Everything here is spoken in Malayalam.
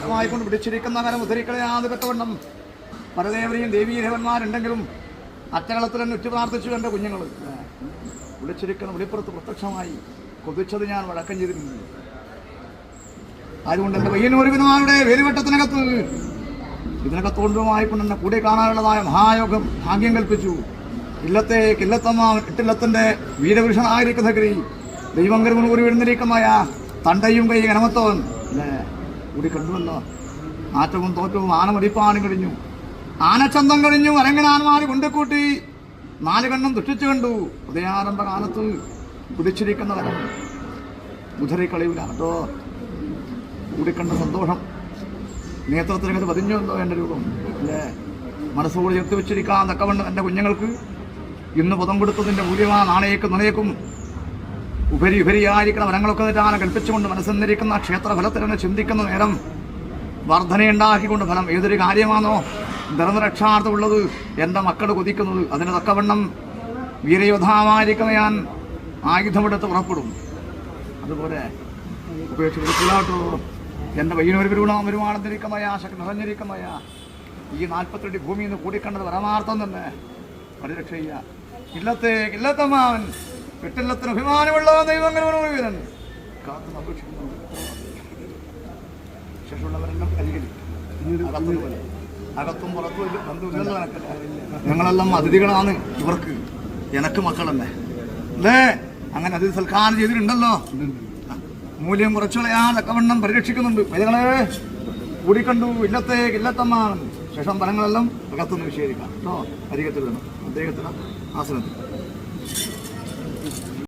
ഭാരമായിക്കൊണ്ട് പിടിച്ചിരിക്കുന്ന കരം ഉദ്ധരിക്കളയാതെ പെട്ടവണ്ണം പരദേവരെയും ദേവീദേവന്മാരുണ്ടെങ്കിലും അറ്റകളത്തിൽ തന്നെ ഉറ്റു പ്രാർത്ഥിച്ചു എൻ്റെ കുഞ്ഞുങ്ങൾ വിളിച്ചിരിക്കുന്ന വെളിപ്പുറത്ത് പ്രത്യക്ഷമായി കൊതിച്ചത് ഞാൻ വഴക്കം ചെയ്തിരുന്നു. അതുകൊണ്ട് എൻ്റെ പയ്യന്നൂർ വിധമാരുടെ വേലുവട്ടത്തിനകത്ത് ഇതിനകത്തോണ്ടുമായിക്കൊണ്ട് എന്നെ കൂടെ കാണാനുള്ളതായ മഹായോഗം ഭാഗ്യം കൽപ്പിച്ചു. ഇല്ലത്തമ്മ ഇട്ടില്ലത്തിൻ്റെ വീരപുരുഷനായിരിക്കുന്ന ഗിരി ദൈവങ്കരമുൻ കൂടി വീഴുന്നിരിക്കുന്നതായ തണ്ടയും കൈ ഗണമത്തോൻ കൂടി കണ്ടുവല്ലോ. ആറ്റവും തോറ്റവും ആനമടിപ്പാനും കഴിഞ്ഞു, ആനച്ചന്തം കഴിഞ്ഞു, അരങ്ങനാന്മാര് കൊണ്ടുകൂട്ടി 4 കണ്ണും ദുഷിച്ചു കണ്ടു. ഉദയാരംഭ കാലത്ത് പിടിച്ചിരിക്കുന്നവരും മുതറിക്കളയൂല കേട്ടോ. കൂടിക്കണ്ട സന്തോഷം നേത്രത്തിനകത്ത് പതിഞ്ഞുവല്ലോ എൻ്റെ രൂപം അല്ലേ. മനസ്സോട് ചേർത്ത് വെച്ചിരിക്കാൻ തക്കവണ്ണം എൻ്റെ കുഞ്ഞുങ്ങൾക്ക് ഇന്ന് പുതം കൊടുത്തതിൻ്റെ മൂല്യമാ നാണയേക്കും ഉപരിയായിരിക്കുന്ന വരങ്ങളൊക്കെ തെറ്റാനെ കൽപ്പിച്ചുകൊണ്ട് മനസ്സെന്നിരിക്കുന്ന ക്ഷേത്രഫലത്തിനെ ചിന്തിക്കുന്ന നേരം വർധനയുണ്ടാക്കിക്കൊണ്ട് ഫലം ഏതൊരു കാര്യമാണോ ധർമ്മരക്ഷാർത്ഥമുള്ളത് എൻ്റെ മക്കൾ കൊതിക്കുന്നത് അതിന് തക്കവണ്ണം വീരയോദ്ധാവായിരിക്കുന്ന ഞാൻ ആയുധമെടുത്ത് പുറപ്പെടും. അതുപോലെ ഉപേക്ഷിച്ചില്ലാട്ടോ എൻ്റെ പയ്യനൂർ വരുമാണെന്നിരിക്കുന്നയ ശക്തി നിറഞ്ഞിരിക്കുന്നയ ഈ 42 ഭൂമിയിൽ നിന്ന് കൂടിക്കണ്ടത് പരമാർത്ഥം തന്നെ പരിരക്ഷ ചെയ്യുക. ഇല്ലത്തമ്മാവൻ വിട്ടില്ലത്തിന് അഭിമാനമുള്ള ദൈവങ്ങൾ കാത്തു അപേക്ഷിക്കുന്നു. ശേഷമുള്ളവരെല്ലാം കരികരി അകത്തും പുറത്തും ബന്ധുവില്ലല്ലോ. ഞങ്ങളെല്ലാം അതിഥികളാണ് ഇവർക്ക്, എനക്ക് മക്കളല്ലേ അല്ലേ. അങ്ങനെ അതിഥി സൽക്കാരം ചെയ്തിട്ടുണ്ടല്ലോ. മൂല്യം കുറച്ചുകളയാൽ അക്കവണ്ണം പരിരക്ഷിക്കുന്നുണ്ട്. വൈദ്യകളെ കൂടിക്കണ്ടു ഇല്ലത്തമ്മാവൻ. ശേഷം ഫലങ്ങളെല്ലാം അകത്തുനിന്ന് വിശേഷിക്കാം കേട്ടോ. അരികത്തിൽ വേണം അദ്ദേഹത്തിന് ആസനത്തിൽ